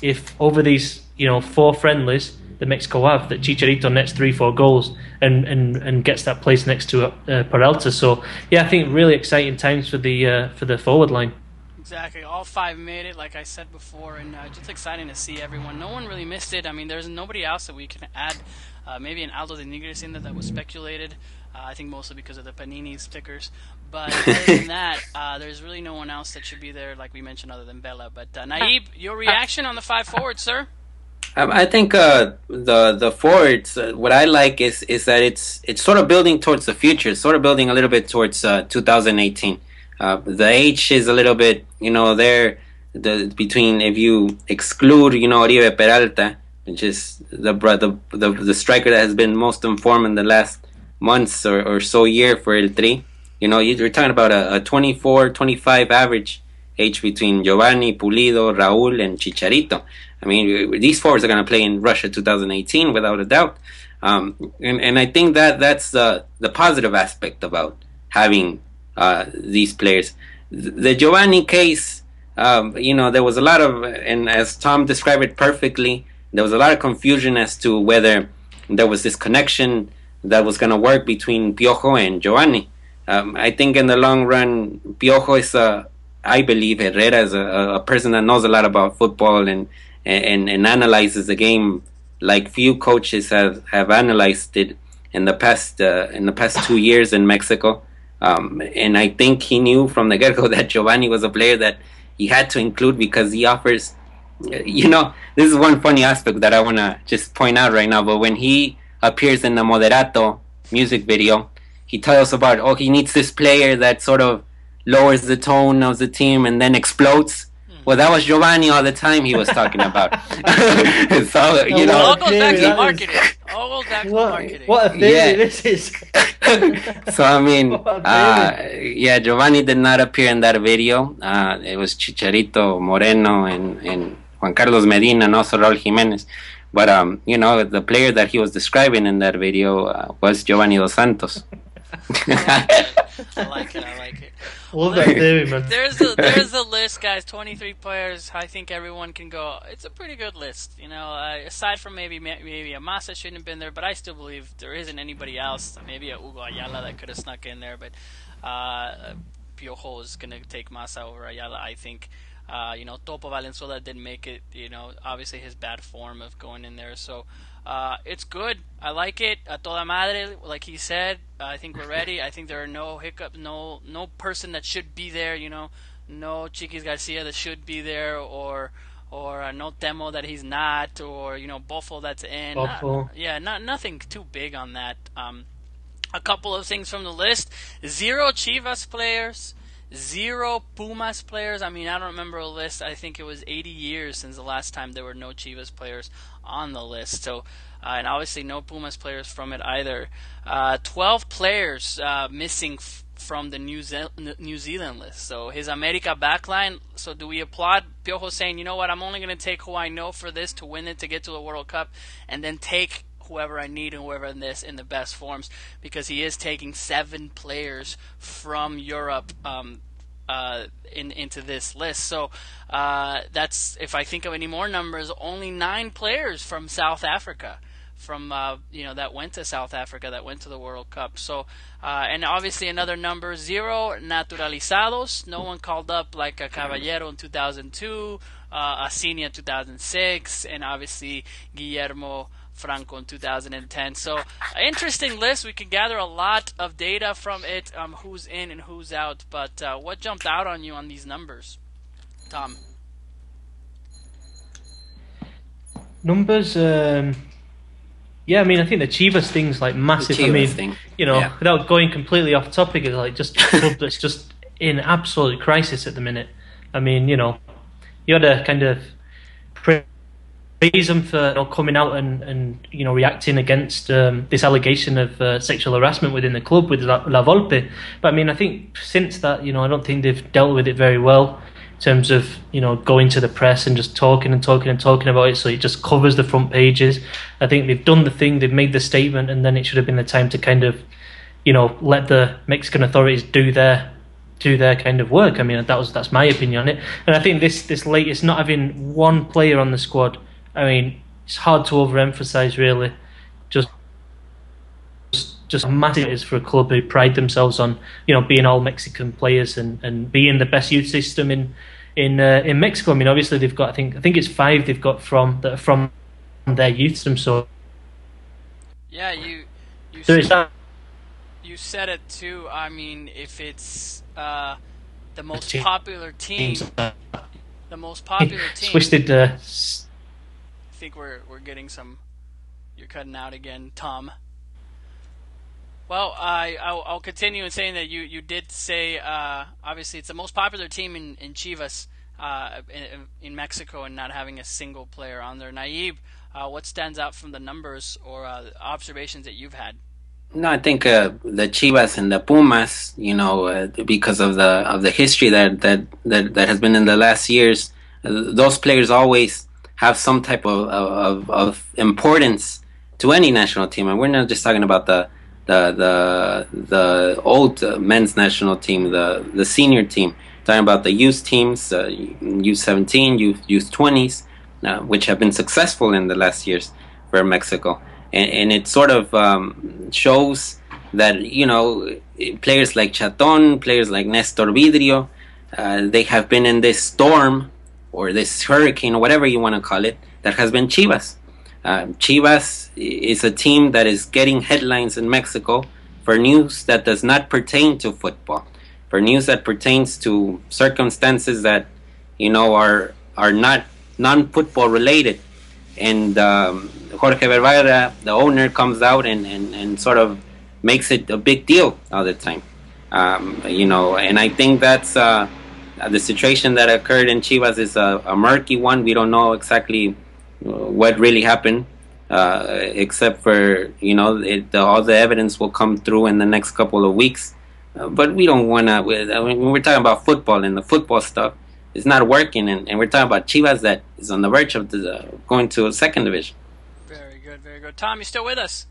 if over these, you know, 4 friendlies that Mexico have, that Chicharito nets 3-4 goals and gets that place next to Peralta. So yeah, I think really exciting times for the forward line. Exactly. All five made it, like I said before, and just exciting to see everyone. No one really missed it. I mean, there's nobody else that we can add. Maybe an Aldo de Nigris in that was speculated. I think mostly because of the Panini stickers. But other than that, there's really no one else that should be there, like we mentioned, other than Bella. But Nayib, your reaction on the five forwards, sir? I think the forwards. What I like is that it's sort of building towards the future. It's sort of building a little bit towards 2018. The age is a little bit, there. Between, if you exclude, Oribe Peralta, which is the striker that has been most informed in the last months or so year for El Tri. You're talking about a 24, 25 average age between Giovanni, Pulido, Raúl, and Chicharito. I mean, these forwards are going to play in Russia 2018 without a doubt. And I think that's the positive aspect about having these players. The Giovanni case, there was a lot of, and as Tom described it perfectly, there was a lot of confusion as to whether there was this connection that was going to work between Piojo and Giovanni. I think in the long run, Piojo is I believe Herrera is a person that knows a lot about football and analyzes the game like few coaches have analyzed it in the past 2 years in Mexico. And I think he knew from the get-go that Giovanni was a player that he had to include because he offers, this is one funny aspect that I want to just point out right now, but when he appears in the Moderato music video, he tells about, he needs this player that sort of lowers the tone of the team and then explodes. Well, that was Giovanni all the time he was talking about. So, all goes back to marketing. All goes back to marketing. What a theory this is. So, I mean, Giovanni did not appear in that video. It was Chicharito, Moreno, and Juan Carlos Medina, and also Raúl Jiménez. But, the player that he was describing in that video was Giovanni Dos Santos. I like it. Love that theory, man. There's a list, guys. 23 players. I think everyone can go. It's a pretty good list, aside from maybe a Massa shouldn't have been there, but I still believe there isn't anybody else. Maybe a Hugo Ayala that could have snuck in there, but Piojo is gonna take Massa over Ayala, I think. Topo Valenzuela didn't make it. Obviously his bad form of going in there. So it's good. I like it. A toda madre, like he said. I think we're ready. I think there are no hiccups, no person that should be there. No Chiquis Garcia that should be there, or no Temo that he's not, or Bofo that's in. Nothing too big on that. A couple of things from the list: 0 Chivas players. 0 Pumas players. I mean, I don't remember a list. I think it was 80 years since the last time there were no Chivas players on the list. So, and obviously no Pumas players from it either. 12 players missing from the New Zealand list. So his America backline. So do we applaud Piojo saying, you know what, I'm only going to take who I know for this to win it, to get to the World Cup, and then take whoever I need and whoever in the best forms, because he is taking 7 players from Europe into this list. So that's, if I think of any more numbers, only 9 players from South Africa, that went to South Africa, that went to the World Cup. So and obviously another number, 0 naturalizados. No one called up like a Caballero in 2002, Asinia in 2006, and obviously Guillermo Franco in 2010. So, interesting list. We can gather a lot of data from it, who's in and who's out. But what jumped out on you on these numbers, Tom? Numbers, I mean, I think the Chivas thing's like massive. I mean, without going completely off topic, it's like just a club that's just in absolute crisis at the minute. I mean, you had to kind of praise them for coming out and reacting against this allegation of sexual harassment within the club with La Volpe. But I mean, I think since that, I don't think they've dealt with it very well in terms of going to the press and just talking about it, so it just covers the front pages. I think they've done the thing, they've made the statement, and then it should have been the time to kind of let the Mexican authorities do their kind of work. I mean, that's my opinion on it. And I think this latest not having one player on the squad, I mean, it's hard to overemphasize, really. Just just how massive it is for a club who pride themselves on, you know, being all Mexican players and being the best youth system in Mexico. I mean, obviously they've got, I think it's 5 they've got that are from their youth system. So yeah, you said it too. I mean, if it's the most popular team, twisted. I think we're getting some. You're cutting out again, Tom. Well, I'll continue in saying that you did say obviously it's the most popular team in Chivas in Mexico, and not having a single player on there. Nayib, what stands out from the numbers or observations that you've had? No, I think the Chivas and the Pumas, you know, because of the history that has been in the last years, those players always have some type of importance to any national team, and we're not just talking about the old men's national team, the senior team. Talking about the youth teams, U17, youth 20s, which have been successful in the last years for Mexico. And it sort of shows that, you know, players like Chaton, players like Nestor Vidrio, they have been in this storm or this hurricane or whatever you want to call it that has been Chivas. Chivas is a team that is getting headlines in Mexico for news that does not pertain to football, for news that pertains to circumstances that, you know, are not non-football related. And Jorge Vergara, the owner, comes out and sort of makes it a big deal all the time. You know, and I think that's the situation that occurred in Chivas is a murky one. We don't know exactly what really happened, except for, you know, all the evidence will come through in the next couple of weeks. But we don't want to, I mean, when we're talking about football and the football stuff, it's not working, and we're talking about Chivas that is on the verge of going to a second division. Very good, very good. Tom, you still with us?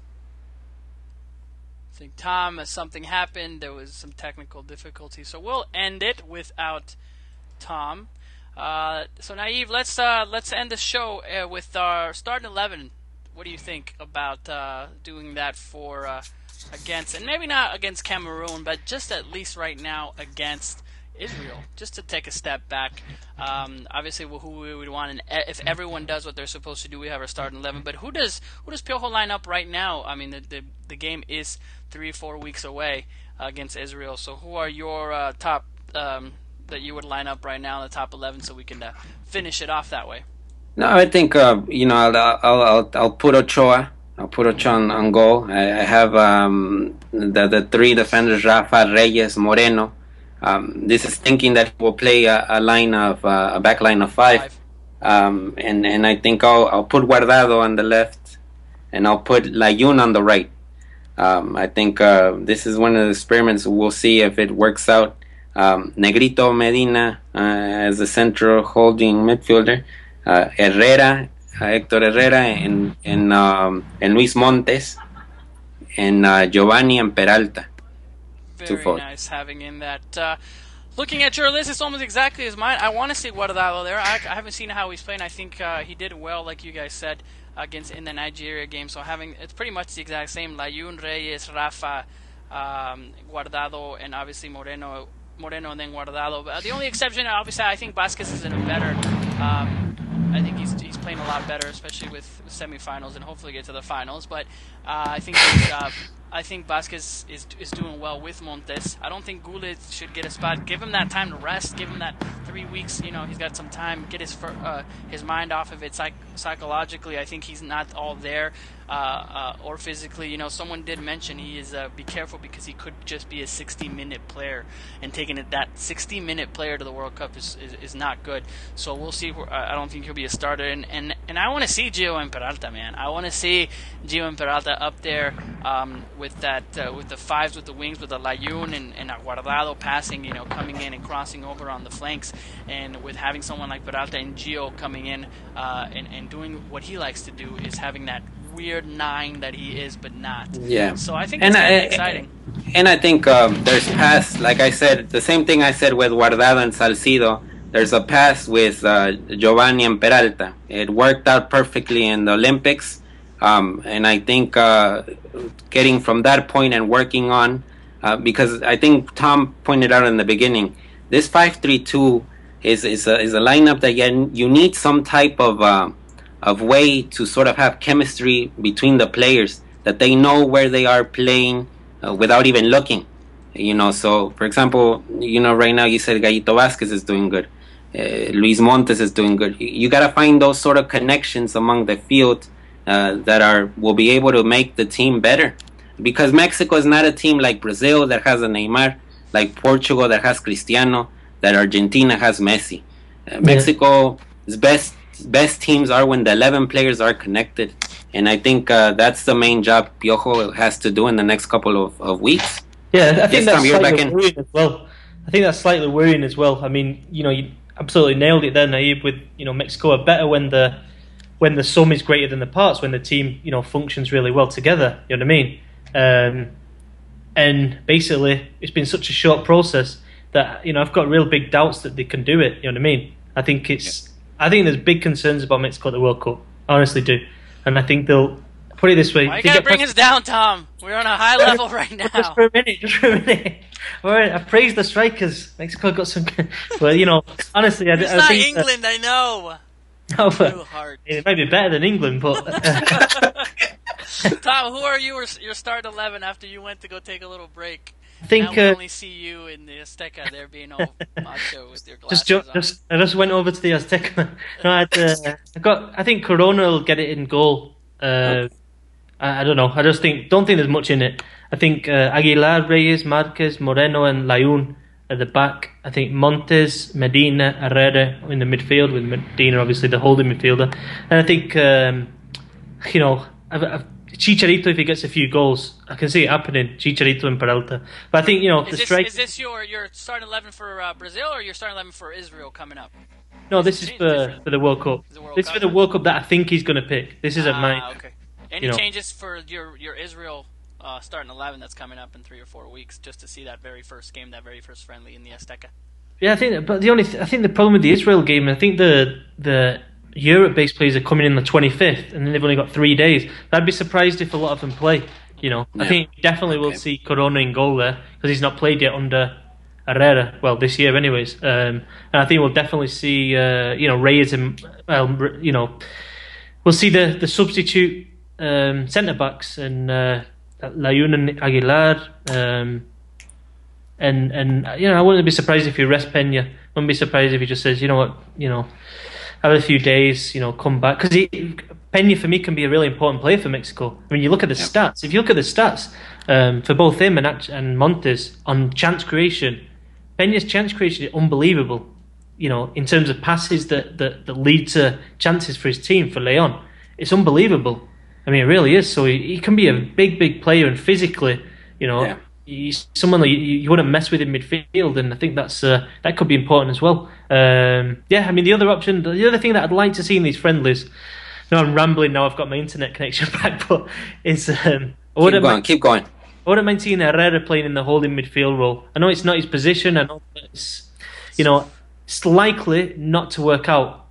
I think, Tom, something happened. There was some technical difficulty, so we'll end it without Tom. So, Nayib, let's end the show with our starting 11. What do you think about doing that for against, and maybe not against Cameroon, but just at least right now against Israel, just to take a step back? Obviously, who we would want, and if everyone does what they're supposed to do, we have our starting 11. But who does Piojo line up right now? I mean, the game is 3-4 weeks away against Israel. So who are your top that you would line up right now in the top 11, so we can finish it off that way? No, I think you know, I'll put Ochoa. I'll put Ochoa on goal. I have the 3 defenders: Rafa, Reyes, Moreno. This is thinking that we'll play a back line of 5. And I think I'll put Guardado on the left, and I'll put Layun on the right. I think this is one of the experiments. We'll see if it works out. Negrito Medina as the central holding midfielder. Herrera, Héctor Herrera, and Luis Montes, and Giovanni and Peralta. Very nice having in that. Looking at your list, it's almost exactly as mine. I want to see Guardado there. I haven't seen how he's playing. I think he did well, like you guys said, in the Nigeria game. So it's pretty much the exact same. Layun, Reyes, Rafa, Guardado, and obviously Moreno, and then Guardado. But the only exception, obviously, I think Vazquez is in a better. I think he's playing a lot better, especially with semifinals, and hopefully get to the finals. But I think Vazquez is doing well with Montes. I don't think Goulet should get a spot. Give him that time to rest. Give him that 3 weeks. You know, he's got some time. Get his mind off of it psychologically. I think he's not all there, or physically. You know, someone did mention he is be careful because he could just be a 60-minute player, and taking that 60-minute player to the World Cup is not good. So we'll see. I don't think he'll be a starter, and I want to see Gio and Peralta, man. I want to see Gio and Peralta up there with the 5s, with the wings, with the Layun and Guardado passing, you know, coming in and crossing over on the flanks, and with having someone like Peralta and Gio coming in and doing what he likes to do, is having that weird 9 that he is but not. Yeah. So I think it's going to be exciting. And I think there's pass, like I said, the same thing I said with Guardado and Salcido. There's a pass with Giovanni and Peralta. It worked out perfectly in the Olympics. And I think getting from that point and working on, because I think Tom pointed out in the beginning, this 5-3-2 is a lineup that you need some type of way to sort of have chemistry between the players, that they know where they are playing without even looking. So for example, right now you said Gallito Vazquez is doing good. Luis Montes is doing good. You got to find those sort of connections among the field that will be able to make the team better. Because Mexico is not a team like Brazil that has a Neymar, like Portugal that has Cristiano, that Argentina has Messi. Mexico's best teams are when the 11 players are connected. And I think that's the main job Piojo has to do in the next couple of weeks. Yeah, I think that's slightly worrying as well. I think that's slightly worrying as well. I mean, you absolutely nailed it there, Nayib, with, Mexico are better when the sum is greater than the parts, when the team, functions really well together. You know what I mean? And basically, it's been such a short process that, I've got real big doubts that they can do it. You know what I mean? I think there's big concerns about Mexico at the World Cup. I honestly do. And I think they'll, put it this way. Why you gotta bring us down, Tom? We're on a high level right now. Just for a minute. All right, I praise the strikers. Mexico got some, well, honestly, it's not think England, I know. No, but it might be better than England, but. Tom, who are your start 11 after you went to go take a little break? I think now we only see you in the Azteca there being all macho with your glasses I just went over to the Azteca. No, I think Corona will get it in goal. I don't know. I just don't think there's much in it. I think Aguilar, Reyes, Marquez, Moreno, and Layun at the back. I think Montes, Medina, Herrera in the midfield, with Medina obviously the holding midfielder. And I think Chicharito, if he gets a few goals, I can see it happening. Chicharito and Peralta. But I think Is this your starting 11 for Brazil, or your starting 11 for Israel coming up? No, this is for the World Cup. This is for the World Cup that I think he's going to pick. This isn't mine. Okay. Any changes for your Israel starting 11 that's coming up in 3 or 4 weeks, just to see that very first game, that very first friendly in the Azteca? Yeah, I think the problem with the Israel game, I think the Europe-based players are coming in the 25th, and then they've only got 3 days. I'd be surprised if a lot of them play. I think definitely we'll see Corona in goal there, because he's not played yet under Herrera. Well, this year, anyways. And I think we'll definitely see Reyes and we'll see the substitute centre backs and Layun and Aguilar. And I wouldn't be surprised if you rest Peña. I wouldn't be surprised if he just says, have a few days, come back. Because Peña, for me, can be a really important player for Mexico. I mean, you look at the stats. If you look at the stats for both him and Montes on chance creation, Peña's chance creation is unbelievable. In terms of passes that lead to chances for his team, for Leon. It's unbelievable. I mean, it really is. So he can be a big player, and physically, he's someone that you wouldn't mess with in midfield, and I think that could be important as well. I mean, the other thing that I'd like to see in these friendlies, I'm rambling now, I've got my internet connection back, but it's keep going. I wouldn't mind seeing Herrera playing in the holding midfield role. I know it's not his position, I know it's likely not to work out,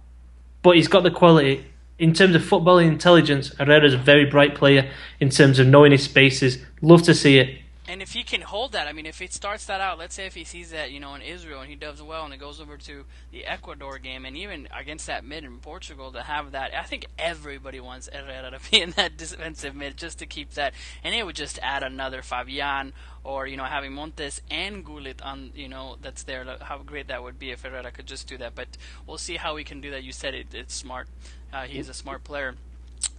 but he's got the quality. In terms of footballing intelligence, Herrera's a very bright player in terms of knowing his spaces. Love to see it. And if he can hold that, I mean, if it starts that out, let's say if he sees that, in Israel and he does well and it goes over to the Ecuador game and even against that mid in Portugal to have that, I think everybody wants Herrera to be in that defensive mid just to keep that. And it would just add another Fabian or, having Montes and Gullit on, that's there. How great that would be if Herrera could just do that. But we'll see how he can do that. You said it's smart. He's a smart player.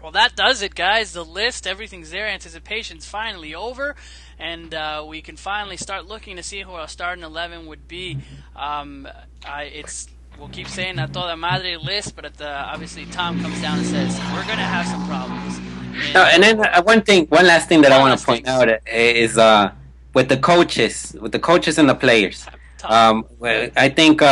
Well, that does it, guys. The list, everything's there. Anticipation's finally over, and we can finally start looking to see who our starting 11 would be. We'll keep saying a toda madre list, but obviously Tom comes down and says we're going to have some problems. And then one last thing that I want to point out is with the coaches and the players. I think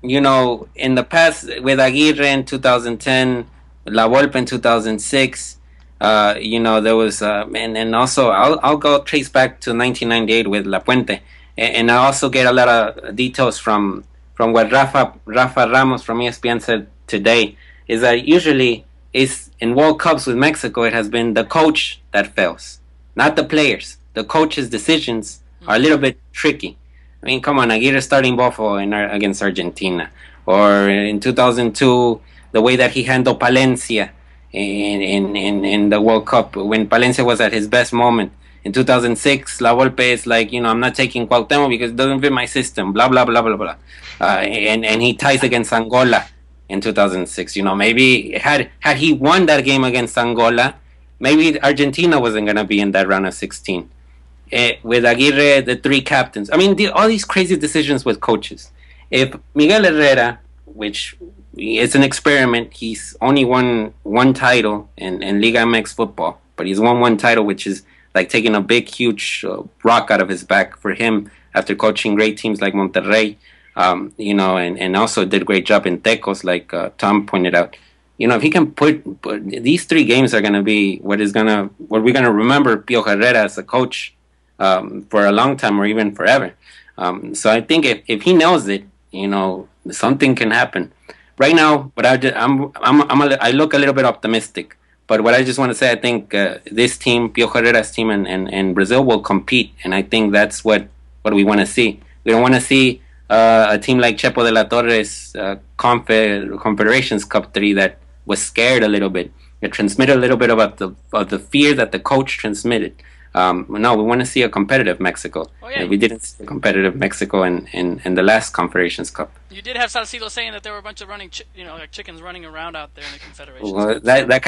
in the past with Aguirre in 2010. La Volpe in 2006, there was, and also I'll go trace back to 1998 with La Puente, and I also get a lot of details from what Rafa Ramos from ESPN said today, is that usually is in World Cups with Mexico, it has been the coach that fails, not the players. The coach's decisions are a little bit tricky. I mean, come on, Aguirre starting Buffalo against Argentina, or in 2002, the way that he handled Palencia in the World Cup when Palencia was at his best moment. In 2006, La Volpe is like, I'm not taking Cuauhtemoc because it doesn't fit my system, blah, blah, blah, blah, blah. And he ties against Angola in 2006. Maybe had he won that game against Angola, maybe Argentina wasn't going to be in that round of 16. With Aguirre, the three captains. I mean, all these crazy decisions with coaches. If Miguel Herrera, which is an experiment, he's only won one title in Liga MX football, but he's won one title, which is like taking a big, huge rock out of his back for him after coaching great teams like Monterrey, and also did a great job in Tecos, like Tom pointed out. If he can put these 3 games are going to be what we're going to remember Piojos Herrera as a coach for a long time or even forever. So I think if he knows it, something can happen. Right now, but I look a little bit optimistic. But what I just want to say, I think this team, Piojos Herrera's team, and Brazil will compete, and I think that's what we want to see. We don't want to see a team like Chepo de la Torre's Confederations Cup 3 that was scared a little bit. It transmitted a little bit about the fear that the coach transmitted. No, we want to see a competitive Mexico. Oh, yeah. We didn't see a competitive Mexico in the last Confederations Cup. You did have Salcido saying that there were a bunch of like chickens running around out there in the Confederations. Well, that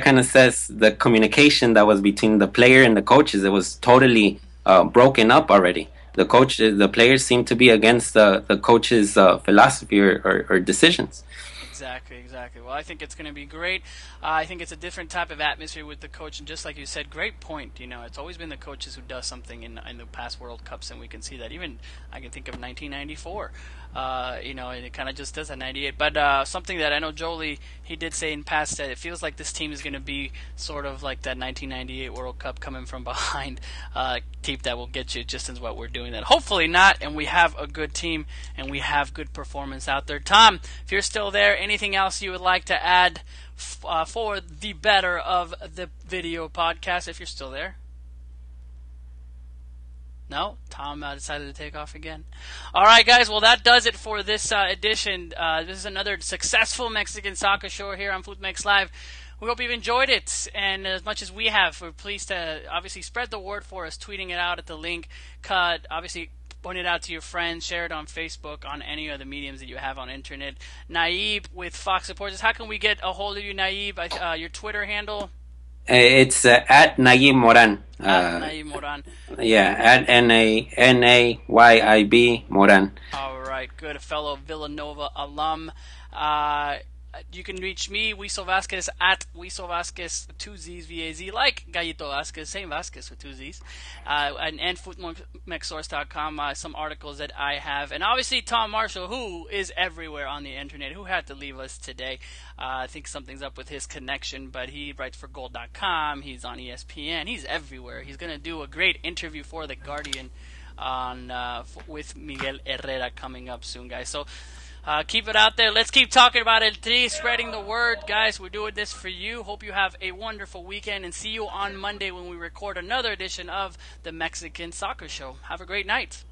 kind of says the communication that was between the player and the coaches. It was totally broken up already. The players seem to be against the coach's philosophy or decisions. Exactly. Well, I think it's going to be great. I think it's a different type of atmosphere with the coach, and just like you said, great point. It's always been the coaches who does something in the past World Cups, and we can see that. Even I can think of 1994. And it kind of just does at 98. But something that I know Jolie, he did say in past that it feels like this team is going to be sort of like that 1998 World Cup coming from behind team that will get you just as what we're doing. That hopefully not, and we have a good team and we have good performance out there. Tom, if you're still there, anything else you would like to add for the better of the video podcast? If you're still there. No? Tom decided to take off again. All right, guys. Well, that does it for this edition. This is another successful Mexican soccer show here on FootMex Live. We hope you've enjoyed it, and as much as we have, we're pleased to obviously spread the word for us, tweeting it out at the link, obviously point it out to your friends, share it on Facebook, on any of the mediums that you have on internet. Nayib with Fox Supporters. How can we get a hold of you, Nayib? Your Twitter handle? It's at Nayib Moran. Nayib Moran. Yeah, at Nayib Moran. All right, good. A fellow Villanova alum. You can reach me, Wiso Vazquez, at Wiso Vazquez, 2 Z's, V-A-Z, like Gallito Vazquez, same Vazquez with 2 Z's, and FootMexSource.com, some articles that I have, and obviously Tom Marshall, who is everywhere on the internet, who had to leave us today. I think something's up with his connection, but he writes for Gold.com, he's on ESPN, he's everywhere. He's going to do a great interview for The Guardian with Miguel Herrera coming up soon, guys. So keep it out there. Let's keep talking about it. Today, spreading the word. Guys, we're doing this for you. Hope you have a wonderful weekend, and see you on Monday when we record another edition of the Mexican Soccer Show. Have a great night.